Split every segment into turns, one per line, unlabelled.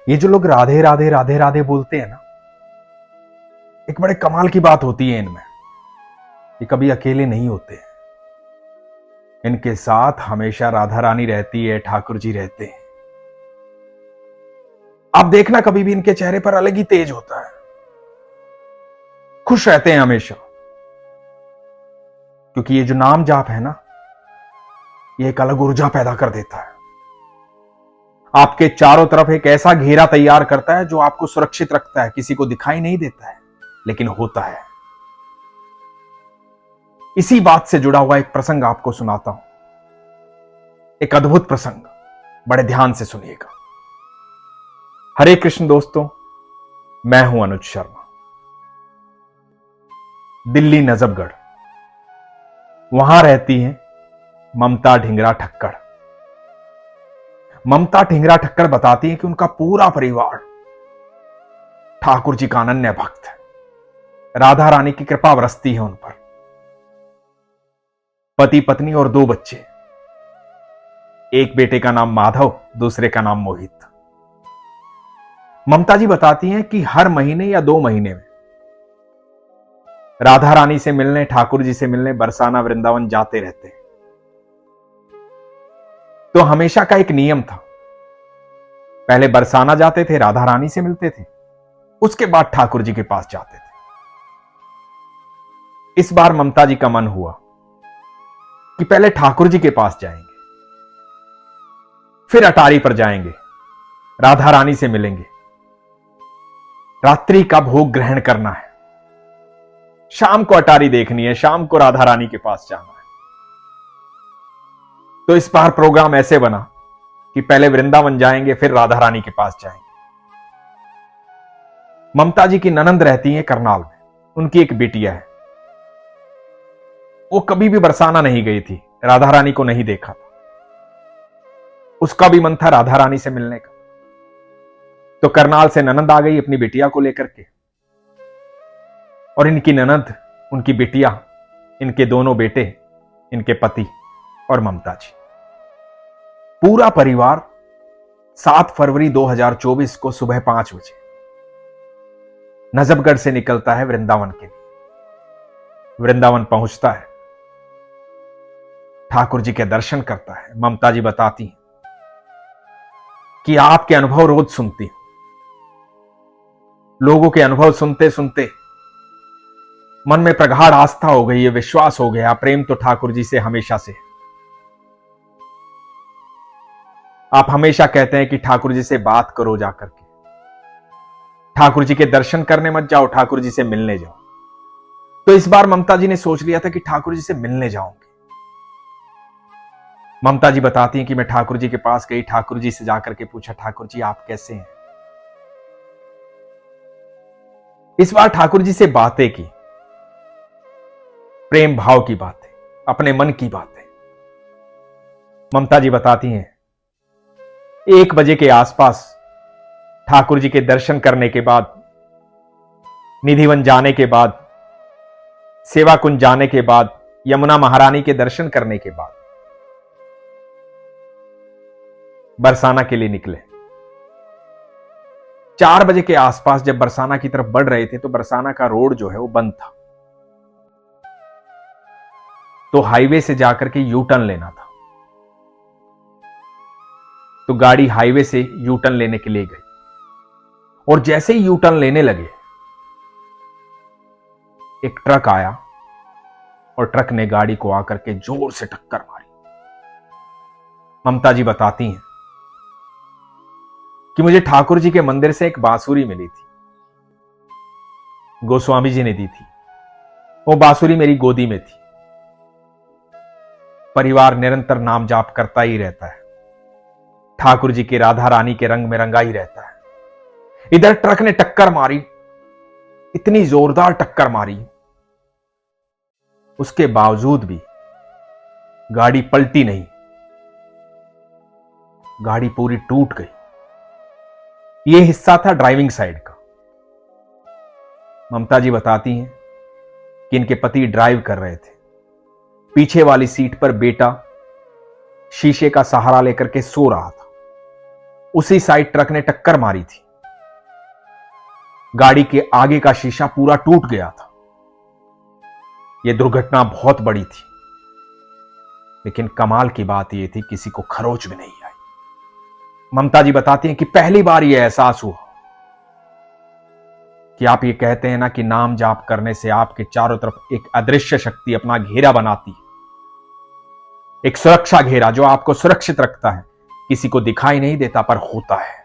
ये जो लोग राधे राधे राधे राधे बोलते हैं ना, एक बड़े कमाल की बात होती है इनमें। ये कभी अकेले नहीं होते। इनके साथ हमेशा राधा रानी रहती है, ठाकुर जी रहते हैं। आप देखना कभी भी इनके चेहरे पर अलग ही तेज होता है। खुश रहते हैं हमेशा, क्योंकि ये जो नाम जाप है ना, ये एक अलग ऊर्जा पैदा कर देता है। आपके चारों तरफ एक ऐसा घेरा तैयार करता है जो आपको सुरक्षित रखता है। किसी को दिखाई नहीं देता है, लेकिन होता है। इसी बात से जुड़ा हुआ एक प्रसंग आपको सुनाता हूं, एक अद्भुत प्रसंग। बड़े ध्यान से सुनिएगा। हरे कृष्ण दोस्तों, मैं हूं अनुज शर्मा। दिल्ली नजफगढ़, वहां रहती हैं ममता ढिंगरा ठक्कर। ममता ढिंगरा ठक्कर बताती है कि उनका पूरा परिवार ठाकुर जी का अनन्य भक्त है। राधा रानी की कृपा बरसती है उन पर। पति पत्नी और 2 बच्चे। एक बेटे का नाम माधव, दूसरे का नाम मोहित। ममता जी बताती हैं कि हर महीने या 2 महीने में राधा रानी से मिलने, ठाकुर जी से मिलने बरसाना वृंदावन जाते रहते हैं। तो हमेशा का एक नियम था, पहले बरसाना जाते थे, राधा रानी से मिलते थे, उसके बाद ठाकुर जी के पास जाते थे। इस बार ममता जी का मन हुआ कि पहले ठाकुर जी के पास जाएंगे, फिर अटारी पर जाएंगे, राधा रानी से मिलेंगे, रात्रि का भोग ग्रहण करना है, शाम को अटारी देखनी है, शाम को राधा रानी के पास जाना है। तो इस बार प्रोग्राम ऐसे बना कि पहले वृंदावन जाएंगे, फिर राधा रानी के पास जाएंगे। ममता जी की ननंद रहती है करनाल में, उनकी एक बिटिया है। वो कभी भी बरसाना नहीं गई थी, राधा रानी को नहीं देखा था। उसका भी मन था राधा रानी से मिलने का। तो करनाल से ननंद आ गई अपनी बिटिया को लेकर के, और इनकी ननंद, उनकी बिटिया, इनके दोनों बेटे, इनके पति और ममता जी। पूरा परिवार 7 फरवरी 2024 को सुबह 5 बजे नजफगढ़ से निकलता है वृंदावन के लिए। वृंदावन पहुंचता है, ठाकुर जी के दर्शन करता है। ममता जी बताती हैं कि आपके अनुभव रोज सुनती हूं। लोगों के अनुभव सुनते सुनते मन में प्रगाढ़ आस्था हो गई है, विश्वास हो गया, प्रेम तो ठाकुर जी से हमेशा से। आप हमेशा कहते हैं कि ठाकुर जी से बात करो जाकर के, ठाकुर जी के दर्शन करने मत जाओ, ठाकुर जी से मिलने जाओ। तो इस बार ममता जी ने सोच लिया था कि ठाकुर जी से मिलने जाऊंगी। ममता जी बताती हैं कि मैं ठाकुर जी के पास गई, ठाकुर जी से जाकर के पूछा, ठाकुर जी आप कैसे हैं। इस बार ठाकुर जी से बातें की, प्रेम भाव की बातें, अपने मन की बातें। ममता जी बताती हैं 1 बजे के आसपास ठाकुर जी के दर्शन करने के बाद, निधिवन जाने के बाद, सेवा कुंज जाने के बाद, यमुना महारानी के दर्शन करने के बाद बरसाना के लिए निकले। 4 बजे के आसपास जब बरसाना की तरफ बढ़ रहे थे तो बरसाना का रोड जो है वो बंद था। तो हाईवे से जाकर के यू टर्न लेना था। तो गाड़ी हाईवे से यू टर्न लेने के लिए गई, और जैसे ही यू टर्न लेने लगे, एक ट्रक आया और ट्रक ने गाड़ी को आकर के जोर से टक्कर मारी। ममता जी बताती हैं कि मुझे ठाकुर जी के मंदिर से एक बांसुरी मिली थी, गोस्वामी जी ने दी थी। वो बांसुरी मेरी गोदी में थी। परिवार निरंतर नाम जाप करता ही रहता है, ठाकुर जी की, राधा रानी के रंग में रंगा ही रहता है। इधर ट्रक ने टक्कर मारी, इतनी जोरदार टक्कर मारी, उसके बावजूद भी गाड़ी पलटी नहीं, गाड़ी पूरी टूट गई। यह हिस्सा था ड्राइविंग साइड का। ममता जी बताती हैं कि इनके पति ड्राइव कर रहे थे। पीछे वाली सीट पर बेटा शीशे का सहारा लेकर के सो रहा था। उसी साइड ट्रक ने टक्कर मारी थी। गाड़ी के आगे का शीशा पूरा टूट गया था। यह दुर्घटना बहुत बड़ी थी, लेकिन कमाल की बात यह थी किसी को खरोच भी नहीं आई। ममता जी बताती हैं कि पहली बार यह एहसास हुआ कि आप ये कहते हैं ना कि नाम जाप करने से आपके चारों तरफ एक अदृश्य शक्ति अपना घेरा बनाती है, एक सुरक्षा घेरा जो आपको सुरक्षित रखता है, किसी को दिखाई नहीं देता पर होता है।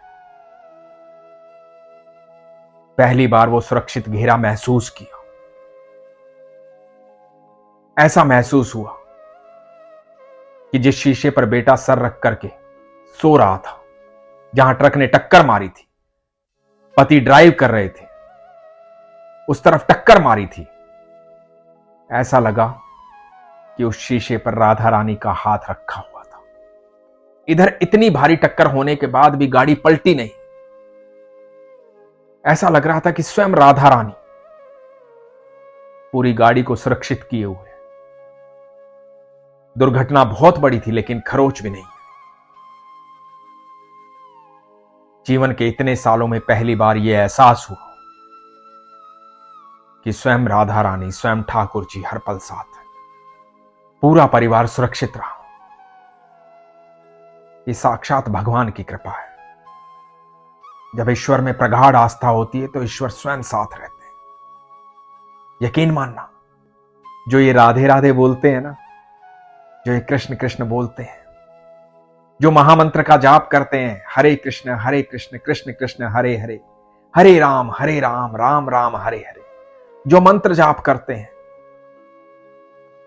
पहली बार वो सुरक्षित घेरा महसूस किया। ऐसा महसूस हुआ कि जिस शीशे पर बेटा सर रख करके सो रहा था, जहां ट्रक ने टक्कर मारी थी, पति ड्राइव कर रहे थे, उस तरफ टक्कर मारी थी, ऐसा लगा कि उस शीशे पर राधा रानी का हाथ रखा हुआ था। इधर इतनी भारी टक्कर होने के बाद भी गाड़ी पलटी नहीं। ऐसा लग रहा था कि स्वयं राधा रानी पूरी गाड़ी को सुरक्षित किए हुए। दुर्घटना बहुत बड़ी थी, लेकिन खरोच भी नहीं। जीवन के इतने सालों में पहली बार यह एहसास हुआ कि स्वयं राधा रानी, स्वयं ठाकुर जी हर पल साथ है। पूरा परिवार सुरक्षित रहा। ये साक्षात भगवान की कृपा है। जब ईश्वर में प्रगाढ़ आस्था होती है तो ईश्वर स्वयं साथ रहते हैं। यकीन मानना, जो ये राधे राधे बोलते हैं ना, जो ये कृष्ण कृष्ण बोलते हैं, जो महामंत्र का जाप करते हैं, हरे कृष्ण कृष्ण कृष्ण हरे हरे, हरे राम राम राम हरे हरे, जो मंत्र जाप करते हैं,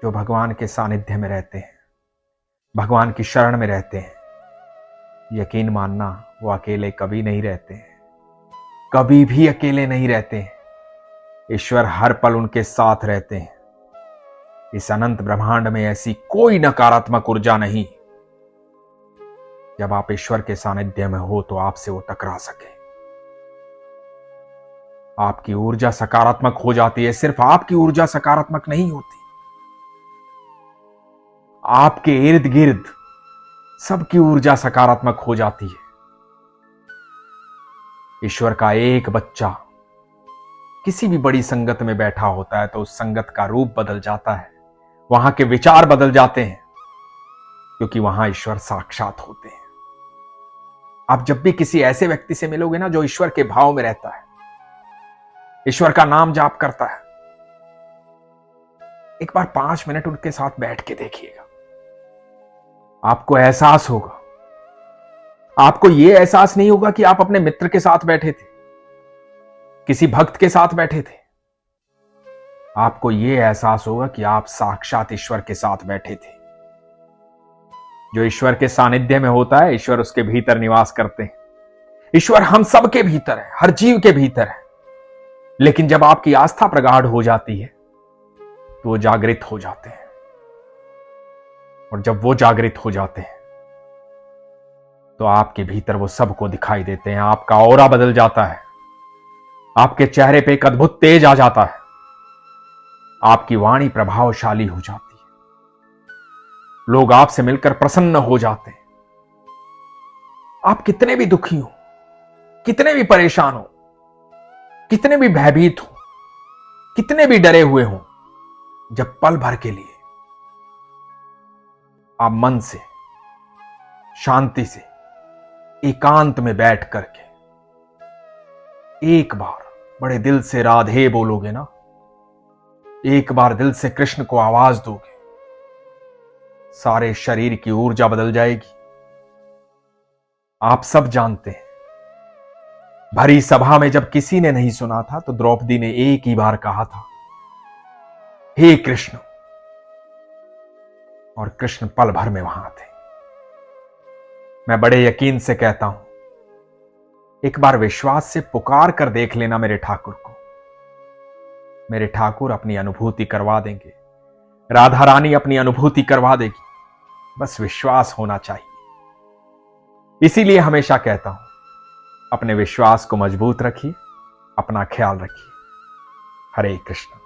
जो भगवान के सानिध्य में रहते हैं, भगवान की शरण में रहते हैं, यकीन मानना वो अकेले कभी नहीं रहते हैं, कभी भी अकेले नहीं रहते हैं। ईश्वर हर पल उनके साथ रहते हैं। इस अनंत ब्रह्मांड में ऐसी कोई नकारात्मक ऊर्जा नहीं, जब आप ईश्वर के सानिध्य में हो तो आपसे वो टकरा सके। आपकी ऊर्जा सकारात्मक हो जाती है। सिर्फ आपकी ऊर्जा सकारात्मक नहीं होती, आपके इर्द गिर्द सबकी ऊर्जा सकारात्मक हो जाती है। ईश्वर का एक बच्चा किसी भी बड़ी संगत में बैठा होता है तो उस संगत का रूप बदल जाता है, वहां के विचार बदल जाते हैं, क्योंकि वहां ईश्वर साक्षात होते हैं। आप जब भी किसी ऐसे व्यक्ति से मिलोगे ना जो ईश्वर के भाव में रहता है, ईश्वर का नाम जाप करता है, एक बार 5 मिनट उनके साथ बैठ के देखिएगा। आपको एहसास होगा, आपको यह एहसास नहीं होगा कि आप अपने मित्र के साथ बैठे थे, किसी भक्त के साथ बैठे थे। आपको यह एहसास होगा कि आप साक्षात ईश्वर के साथ बैठे थे। जो ईश्वर के सानिध्य में होता है, ईश्वर उसके भीतर निवास करते हैं। ईश्वर हम सब के भीतर है, हर जीव के भीतर है। लेकिन जब आपकी आस्था प्रगाढ़ हो जाती है तो वो जागृत हो जाते हैं, और जब वो जागृत हो जाते हैं तो आपके भीतर वो सबको दिखाई देते हैं। आपका ऑरा बदल जाता है, आपके चेहरे पे एक अद्भुत तेज आ जाता है, आपकी वाणी प्रभावशाली हो जाती है, लोग आपसे मिलकर प्रसन्न हो जाते हैं। आप कितने भी दुखी हो, कितने भी परेशान हो, कितने भी भयभीत हो, कितने भी डरे हुए हो, जब पल भर के लिए आप मन से, शांति से, एकांत में बैठ करके एक बार बड़े दिल से राधे बोलोगे ना, एक बार दिल से कृष्ण को आवाज दोगे, सारे शरीर की ऊर्जा बदल जाएगी। आप सब जानते हैं, भरी सभा में जब किसी ने नहीं सुना था तो द्रौपदी ने एक ही बार कहा था, हे कृष्ण, और कृष्ण पल भर में वहां थे। मैं बड़े यकीन से कहता हूं, एक बार विश्वास से पुकार कर देख लेना मेरे ठाकुर को। मेरे ठाकुर अपनी अनुभूति करवा देंगे, राधा रानी अपनी अनुभूति करवा देगी, बस विश्वास होना चाहिए। इसीलिए हमेशा कहता हूं, अपने विश्वास को मजबूत रखिए, अपना ख्याल रखिए। हरे कृष्ण।